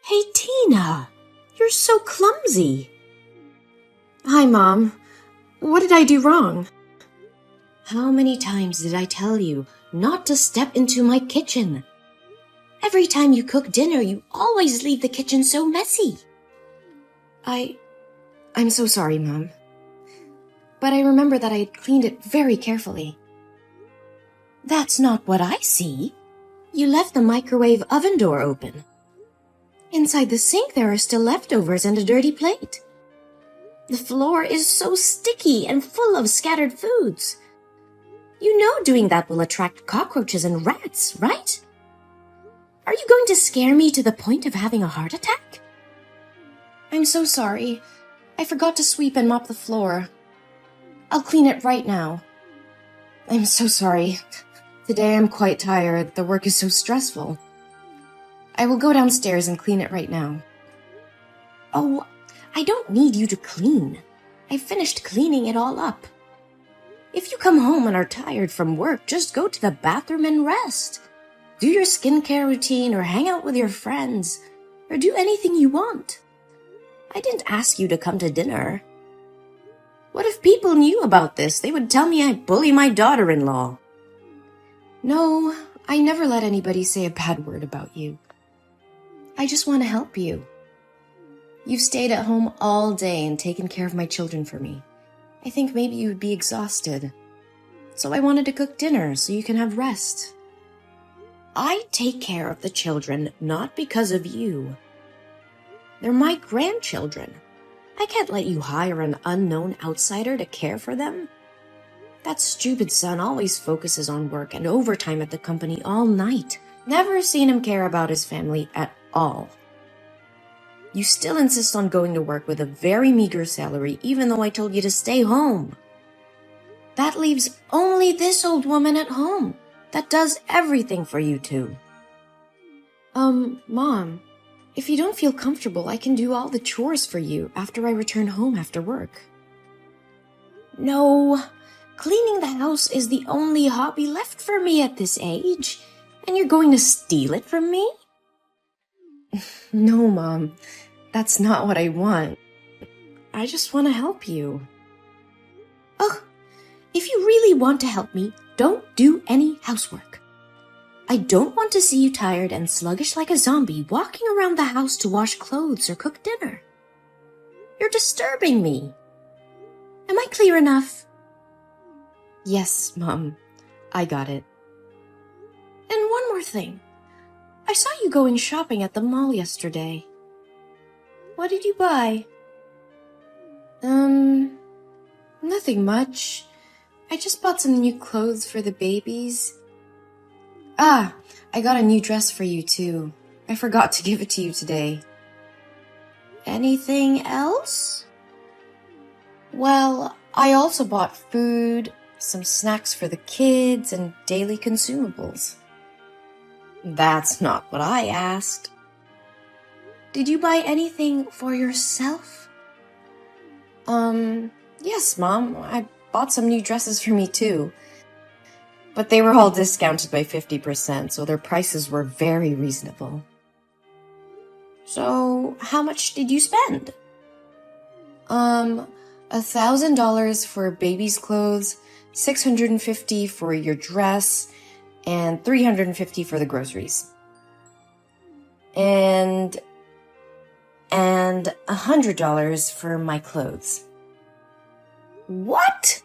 Hey, Tina, you're so clumsy. Hi, Mom. What did I do wrong? How many times did I tell you not to step into my kitchen? Every time you cook dinner, you always leave the kitchen so messy. I'm so sorry, Mom. But I remember that I had cleaned it very carefully. That's not what I see. You left the microwave oven door open. Inside the sink, there are still leftovers and a dirty plate. The floor is so sticky and full of scattered foods. You know doing that will attract cockroaches and rats, right? Are you going to scare me to the point of having a heart attack? I'm so sorry. I forgot to sweep and mop the floor. I'll clean it right now. I'm so sorry. Today I'm quite tired. The work is so stressful. I will go downstairs and clean it right now. Oh, I don't need you to clean. I finished cleaning it all up. If you come home and are tired from work, just go to the bathroom and rest. Do your skincare routine or hang out with your friends or do anything you want. I didn't ask you to come to dinner. What if people knew about this? They would tell me I bully my daughter-in-law. No, I never let anybody say a bad word about you. I just want to help you. You've stayed at home all day and taken care of my children for me. I think maybe you would be exhausted. So I wanted to cook dinner so you can have rest. I take care of the children not because of you. They're my grandchildren. I can't let you hire an unknown outsider to care for them. That stupid son always focuses on work and overtime at the company all night. Never seen him care about his family at all. You still insist on going to work with a very meager salary, even though I told you to stay home. That leaves only this old woman at home that does everything for you two. Mom, if you don't feel comfortable, I can do all the chores for you after I return home after work. No, cleaning the house is the only hobby left for me at this age, and you're going to steal it from me? No, Mom, that's not what I want. I just want to help you. Oh, if you really want to help me, don't do any housework. I don't want to see you tired and sluggish like a zombie walking around the house to wash clothes or cook dinner. You're disturbing me. Am I clear enough? Yes, Mom, I got it. And one more thing. I saw you going shopping at the mall yesterday. What did you buy? Nothing much. I just bought some new clothes for the babies. Ah, I got a new dress for you too. I forgot to give it to you today. Anything else? Well, I also bought food, some snacks for the kids, and daily consumables. That's not what I asked. Did you buy anything for yourself? Yes, Mom. I bought some new dresses for me too. But they were all discounted by 50%, so their prices were very reasonable. So, how much did you spend? $1,000 for baby's clothes, $650 for your dress, and $350 for the groceries. And $100 for my clothes. What?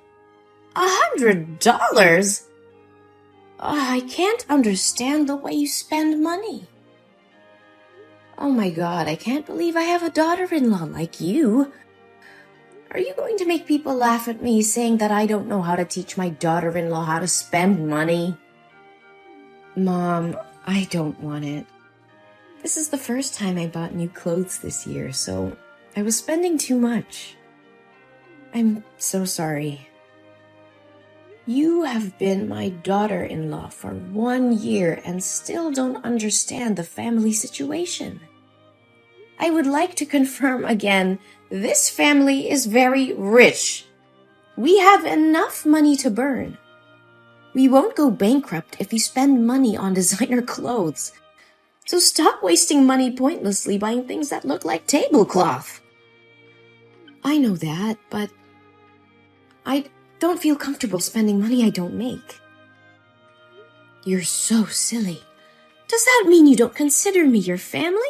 $100? I can't understand the way you spend money. Oh my God, I can't believe I have a daughter-in-law like you. Are you going to make people laugh at me saying that I don't know how to teach my daughter-in-law how to spend money? Mom, I don't want it. This is the first time I bought new clothes this year, so I was spending too much. I'm so sorry. You have been my daughter-in-law for 1 year and still don't understand the family situation. I would like to confirm again, this family is very rich. We have enough money to burn. We won't go bankrupt if you spend money on designer clothes. So stop wasting money pointlessly buying things that look like tablecloth. I know that, but I don't feel comfortable spending money I don't make. You're so silly. Does that mean you don't consider me your family?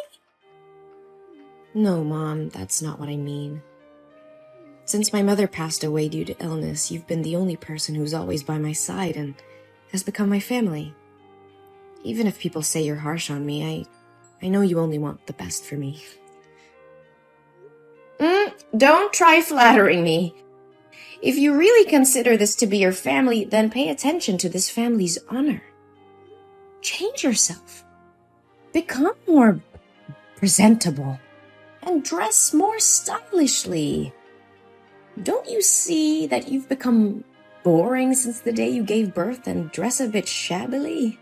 No, Mom, that's not what I mean. Since my mother passed away due to illness, you've been the only person who's always by my side and has become my family. Even if people say you're harsh on me, I know you only want the best for me. Don't try flattering me. If you really consider this to be your family, then pay attention to this family's honor. Change yourself. Become more presentable. And dress more stylishly. Don't you see that you've become boring since the day you gave birth and dress a bit shabbily?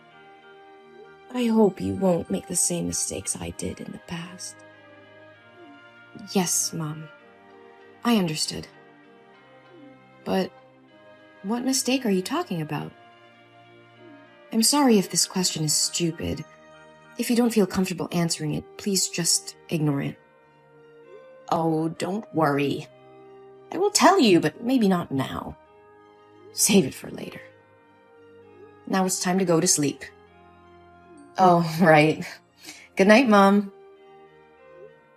I hope you won't make the same mistakes I did in the past. Yes, Mom. I understood. But what mistake are you talking about? I'm sorry if this question is stupid. If you don't feel comfortable answering it, please just ignore it. Oh, don't worry. I will tell you, but maybe not now. Save it for later. Now it's time to go to sleep. Oh, right. Good night, Mom.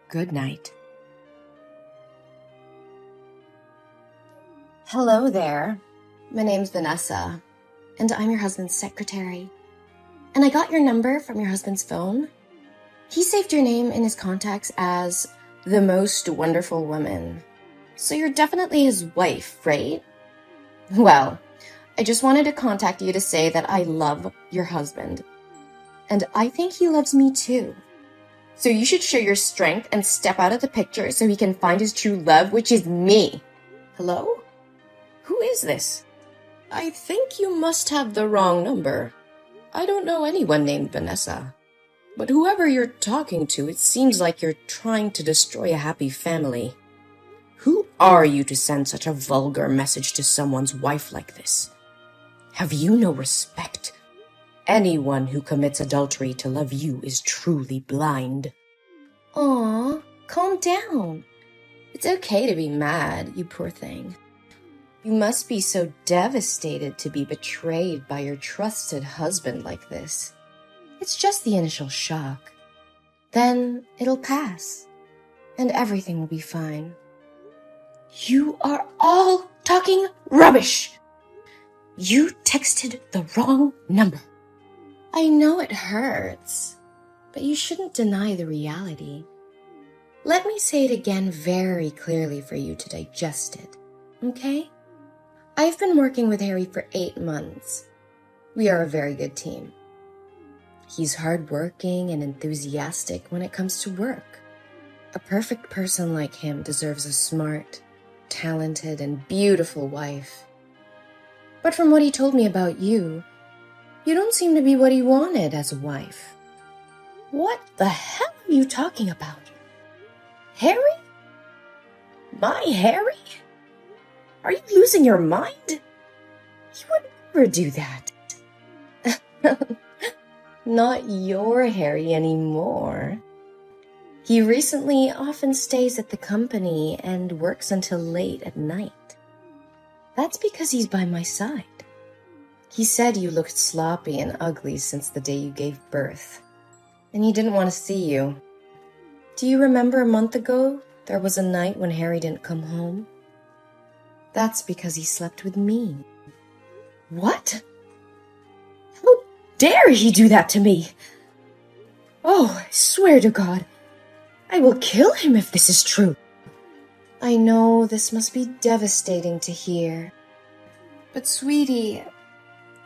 Good night. Hello there. My name's Vanessa, and I'm your husband's secretary. And I got your number from your husband's phone. He saved your name in his contacts as the most wonderful woman. So you're definitely his wife, right? Well, I just wanted to contact you to say that I love your husband. And I think he loves me too. So you should show your strength and step out of the picture so he can find his true love, which is me. Hello? Who is this? I think you must have the wrong number. I don't know anyone named Vanessa. But whoever you're talking to, it seems like you're trying to destroy a happy family. Who are you to send such a vulgar message to someone's wife like this? Have you no respect? Anyone who commits adultery to love you is truly blind. Aw, calm down. It's okay to be mad, you poor thing. You must be so devastated to be betrayed by your trusted husband like this. It's just the initial shock. Then it'll pass, and everything will be fine. You are all talking rubbish! You texted the wrong number. I know it hurts, but you shouldn't deny the reality. Let me say it again very clearly for you to digest it, okay? I've been working with Harry for 8 months. We are a very good team. He's hardworking and enthusiastic when it comes to work. A perfect person like him deserves a smart, talented, and beautiful wife. But from what he told me about you, you don't seem to be what he wanted as a wife. What the hell are you talking about? Harry? My Harry? Are you losing your mind? He would never do that. Not your Harry anymore. He recently often stays at the company and works until late at night. That's because he's by my side. He said you looked sloppy and ugly since the day you gave birth, and he didn't want to see you. Do you remember a month ago there was a night when Harry didn't come home? That's because he slept with me. What? How dare he do that to me? Oh, I swear to God, I will kill him if this is true. I know this must be devastating to hear. But sweetie,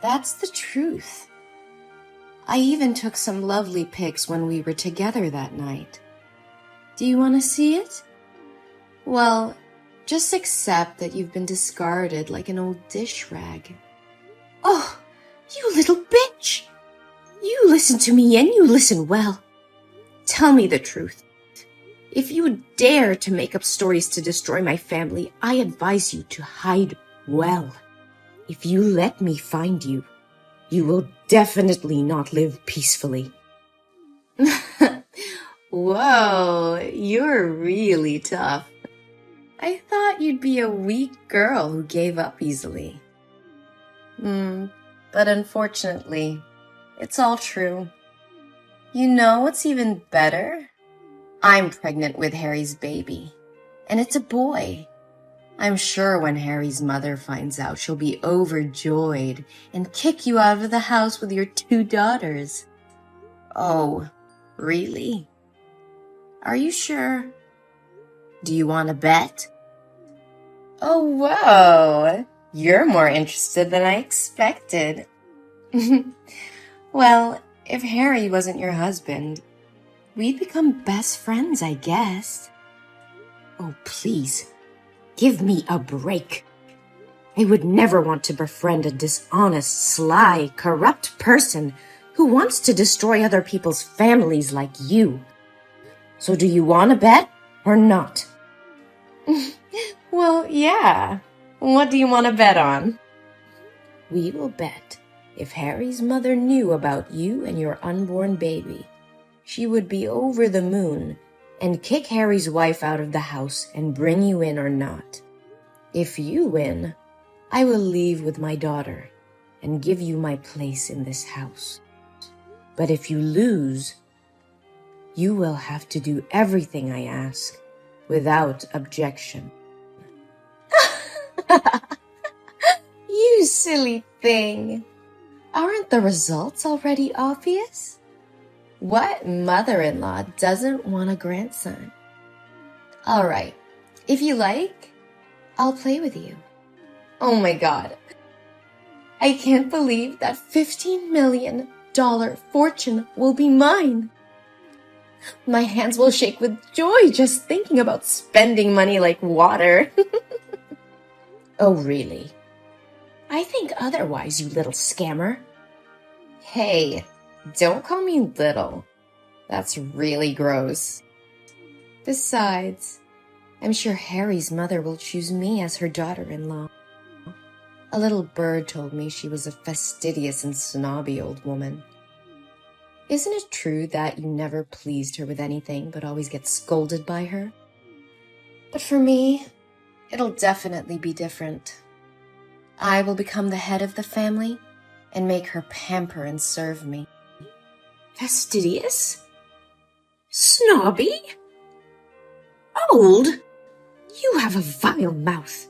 that's the truth. I even took some lovely pics when we were together that night. Do you want to see it? Well, just accept that you've been discarded like an old dish rag. Oh, you little bitch! You listen to me and you listen well. Tell me the truth. If you dare to make up stories to destroy my family, I advise you to hide well. If you let me find you, you will definitely not live peacefully. Whoa, you're really tough. I thought you'd be a weak girl who gave up easily. But unfortunately, it's all true. You know what's even better? I'm pregnant with Harry's baby, and it's a boy. I'm sure when Harry's mother finds out, she'll be overjoyed and kick you out of the house with your 2 daughters. Oh, really? Are you sure? Do you want to bet? Oh, whoa! You're more interested than I expected. Well, if Harry wasn't your husband, we'd become best friends, I guess. Oh, please, give me a break. I would never want to befriend a dishonest, sly, corrupt person who wants to destroy other people's families like you. So do you want to bet or not? Well, yeah. What do you want to bet on? We will bet if Harry's mother knew about you and your unborn baby, she would be over the moon and kick Harry's wife out of the house and bring you in or not. If you win, I will leave with my daughter and give you my place in this house. But if you lose, you will have to do everything I ask without objection. You silly thing. Aren't the results already obvious? What mother-in-law doesn't want a grandson? All right, if you like, I'll play with you. Oh my God. I can't believe that $15 million fortune will be mine. My hands will shake with joy just thinking about spending money like water. Oh, really? I think otherwise, you little scammer. Hey, don't call me little. That's really gross. Besides, I'm sure Harry's mother will choose me as her daughter-in-law. A little bird told me she was a fastidious and snobby old woman. Isn't it true that you never pleased her with anything but always get scolded by her? But for me, it'll definitely be different. I will become the head of the family and make her pamper and serve me. Fastidious? Snobby? Old? You have a vile mouth.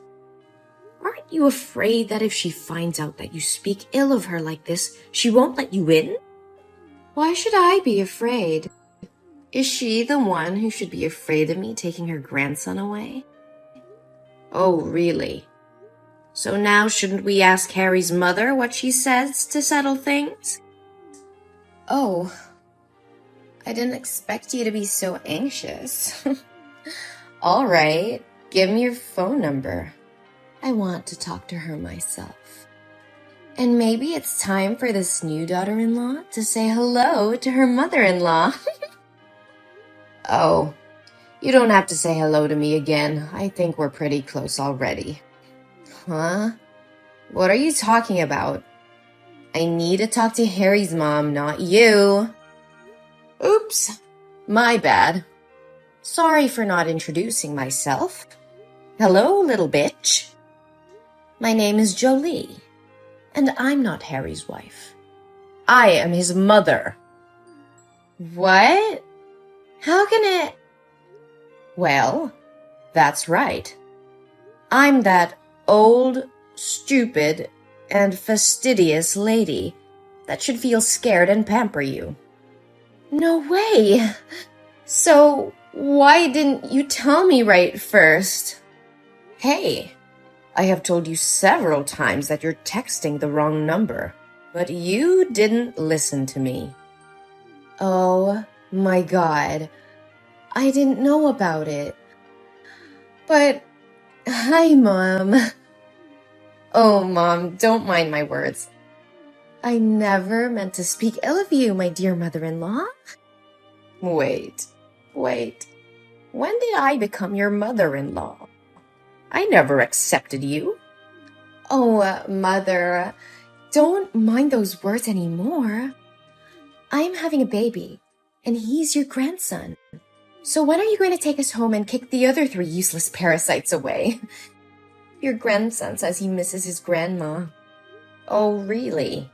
Aren't you afraid that if she finds out that you speak ill of her like this, she won't let you in? Why should I be afraid? Is she the one who should be afraid of me taking her grandson away? Oh, really? So now shouldn't we ask Harry's mother what she says to settle things? Oh, I didn't expect you to be so anxious. All right, give me your phone number. I want to talk to her myself. And maybe it's time for this new daughter-in-law to say hello to her mother-in-law. Oh, you don't have to say hello to me again. I think we're pretty close already. Huh? What are you talking about? I need to talk to Harry's mom, not you. Oops, my bad. Sorry for not introducing myself. Hello, little bitch. My name is Jolie, and I'm not Harry's wife. I am his mother. What? How can it? Well, that's right. I'm that old, stupid, and fastidious lady that should feel scared and pamper you. No way! So, why didn't you tell me right first? Hey, I have told you several times that you're texting the wrong number, but you didn't listen to me. Oh my God, I didn't know about it. But, hi, Mom. Oh, Mom, don't mind my words. I never meant to speak ill of you, my dear mother-in-law. Wait. When did I become your mother-in-law? I never accepted you. Oh, Mother, don't mind those words anymore. I'm having a baby, And he's your grandson. So when are you going to take us home and kick the other 3 useless parasites away? Your grandson says he misses his grandma. Oh, really?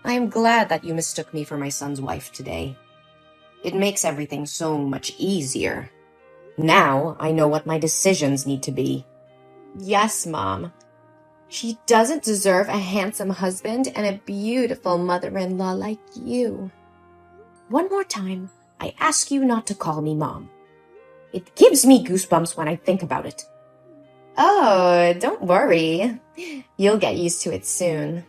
I am glad that you mistook me for my son's wife today. It makes everything so much easier. Now I know what my decisions need to be. Yes, Mom. She doesn't deserve a handsome husband and a beautiful mother-in-law like you. One more time, I ask you not to call me Mom. It gives me goosebumps when I think about it. Oh, don't worry. You'll get used to it soon.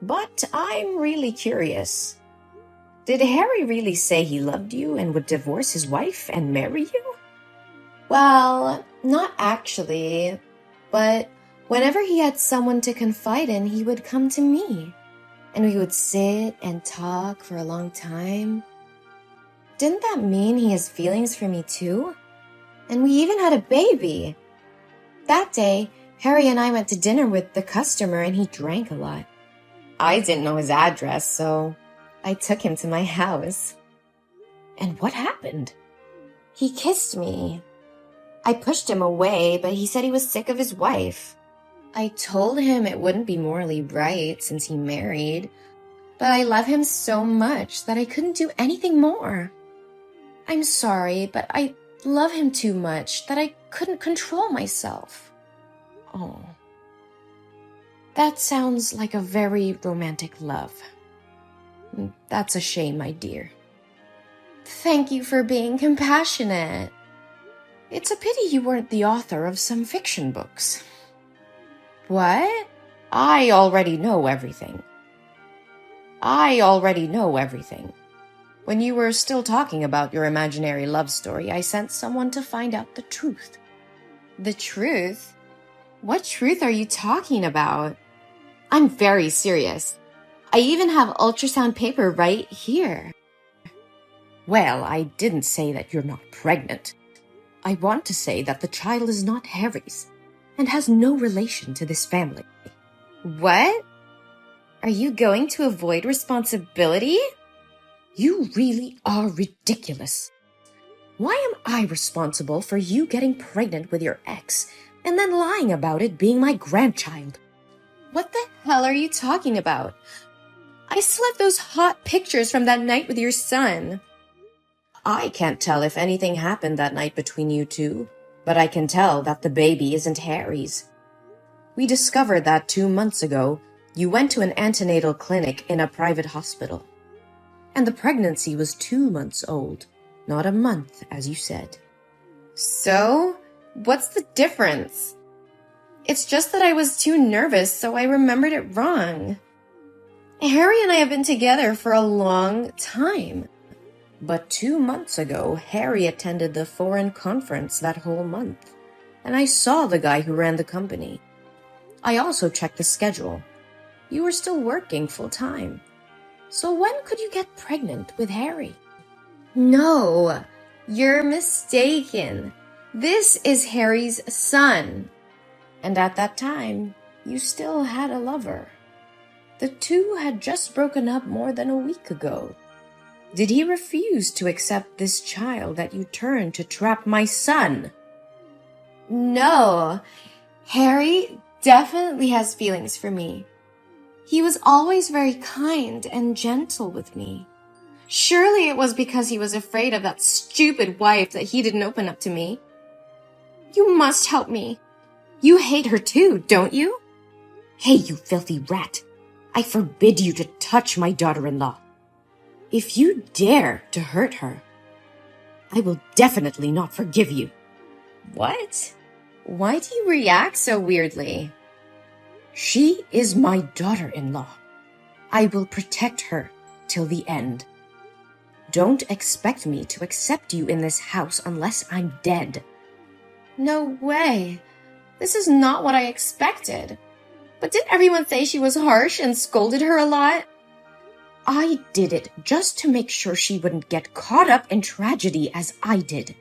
But I'm really curious. Did Harry really say he loved you and would divorce his wife and marry you? Well, not actually, but whenever he had someone to confide in, he would come to me, and we would sit and talk for a long time. Didn't that mean he has feelings for me too? And we even had a baby. That day, Harry and I went to dinner with the customer and he drank a lot. I didn't know his address, so I took him to my house. And what happened? He kissed me. I pushed him away, but he said he was sick of his wife. I told him it wouldn't be morally right since he married, but I love him so much that I couldn't do anything more. I'm sorry, but I love him too much that I couldn't control myself. Oh. That sounds like a very romantic love. That's a shame, my dear. Thank you for being compassionate. It's a pity you weren't the author of some fiction books. What? I already know everything. When you were still talking about your imaginary love story, I sent someone to find out the truth. The truth? What truth are you talking about? I'm very serious. I even have ultrasound paper right here. Well, I didn't say that you're not pregnant. I want to say that the child is not Harry's and has no relation to this family. What? Are you going to avoid responsibility? You really are ridiculous. Why am I responsible for you getting pregnant with your ex and then lying about it being my grandchild? What the hell are you talking about? I still have those hot pictures from that night with your son. I can't tell if anything happened that night between you two, but I can tell that the baby isn't Harry's. We discovered that 2 months ago, you went to an antenatal clinic in a private hospital. And the pregnancy was 2 months old, not a month, as you said. So, what's the difference? It's just that I was too nervous, so I remembered it wrong. Harry and I have been together for a long time. But 2 months ago, Harry attended the foreign conference that whole month, and I saw the guy who ran the company. I also checked the schedule. You were still working full-time. So when could you get pregnant with Harry? No, you're mistaken. This is Harry's son. And at that time, you still had a lover. The two had just broken up more than a week ago. Did he refuse to accept this child that you turned to trap my son? No, Harry definitely has feelings for me. He was always very kind and gentle with me. Surely it was because he was afraid of that stupid wife that he didn't open up to me. You must help me. You hate her too, don't you? Hey, you filthy rat. I forbid you to touch my daughter-in-law. If you dare to hurt her, I will definitely not forgive you. What? Why do you react so weirdly? She is my daughter-in-law. I will protect her till the end. Don't expect me to accept you in this house unless I'm dead. No way. This is not what I expected. But didn't everyone say she was harsh and scolded her a lot? I did it just to make sure she wouldn't get caught up in tragedy as I did.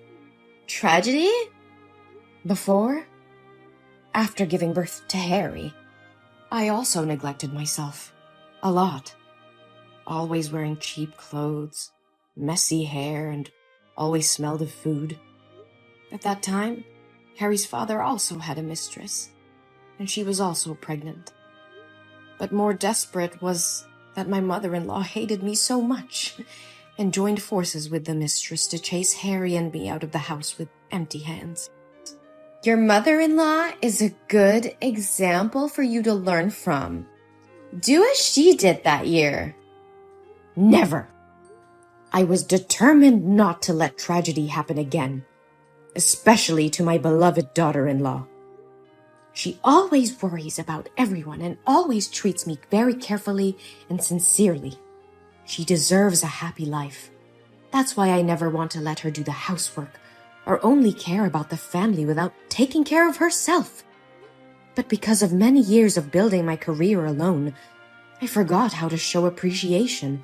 Tragedy? Before? After giving birth to Harry, I also neglected myself. A lot. Always wearing cheap clothes, messy hair, and always smelled of food. At that time, Harry's father also had a mistress, and she was also pregnant. But more desperate was that my mother-in-law hated me so much and joined forces with the mistress to chase Harry and me out of the house with empty hands. Your mother-in-law is a good example for you to learn from. Do as she did that year. Never. I was determined not to let tragedy happen again, especially to my beloved daughter-in-law. She always worries about everyone and always treats me very carefully and sincerely. She deserves a happy life. That's why I never want to let her do the housework or only care about the family without taking care of herself. But because of many years of building my career alone, I forgot how to show appreciation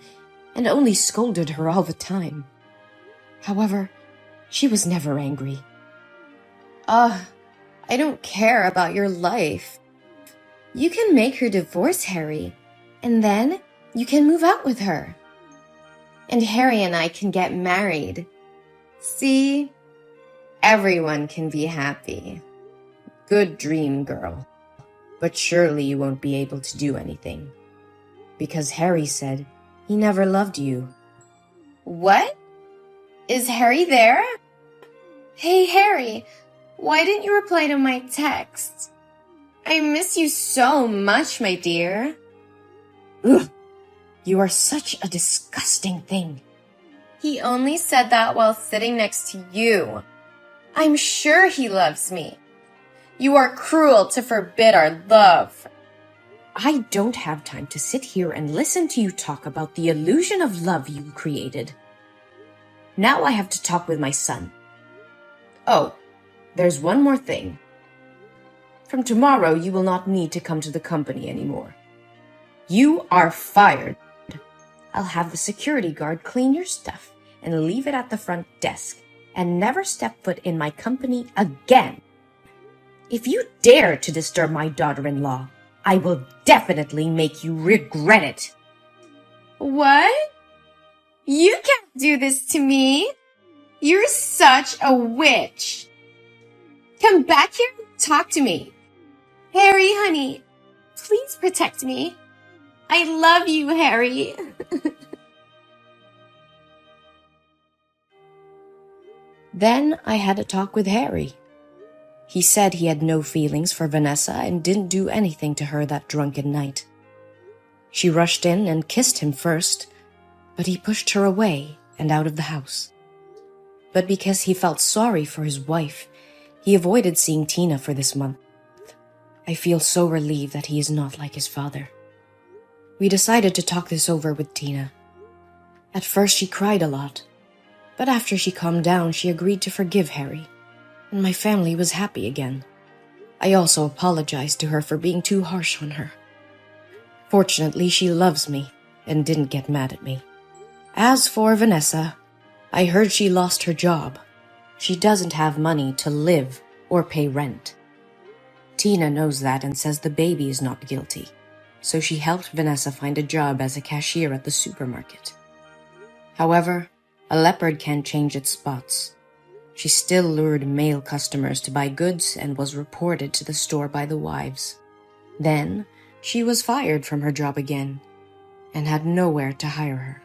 and only scolded her all the time. However, she was never angry. I don't care about your life. You can make her divorce Harry, and then you can move out with her. And Harry and I can get married. See? Everyone can be happy. Good dream, girl. But surely you won't be able to do anything. Because Harry said he never loved you. What? Is Harry there? Hey, Harry, why didn't you reply to my text? I miss you so much, my dear. Ugh, you are such a disgusting thing. He only said that while sitting next to you. I'm sure he loves me. You are cruel to forbid our love. I don't have time to sit here and listen to you talk about the illusion of love you created. Now I have to talk with my son. Oh, there's one more thing. From tomorrow, you will not need to come to the company anymore. You are fired. I'll have the security guard clean your stuff and leave it at the front desk and never step foot in my company again. If you dare to disturb my daughter-in-law, I will definitely make you regret it. What? You can't do this to me. You're such a witch. Come back here and talk to me. Harry, honey, please protect me. I love you, Harry. Then I had a talk with Harry. He said he had no feelings for Vanessa and didn't do anything to her that drunken night. She rushed in and kissed him first, but he pushed her away and out of the house. But because he felt sorry for his wife, he avoided seeing Tina for this month. I feel so relieved that he is not like his father. We decided to talk this over with Tina. At first she cried a lot, but after she calmed down, she agreed to forgive Harry, and my family was happy again. I also apologized to her for being too harsh on her. Fortunately, she loves me and didn't get mad at me. As for Vanessa, I heard she lost her job. She doesn't have money to live or pay rent. Tina knows that and says the baby is not guilty, so she helped Vanessa find a job as a cashier at the supermarket. However, a leopard can't change its spots. She still lured male customers to buy goods and was reported to the store by the wives. Then, she was fired from her job again and had nowhere to hire her.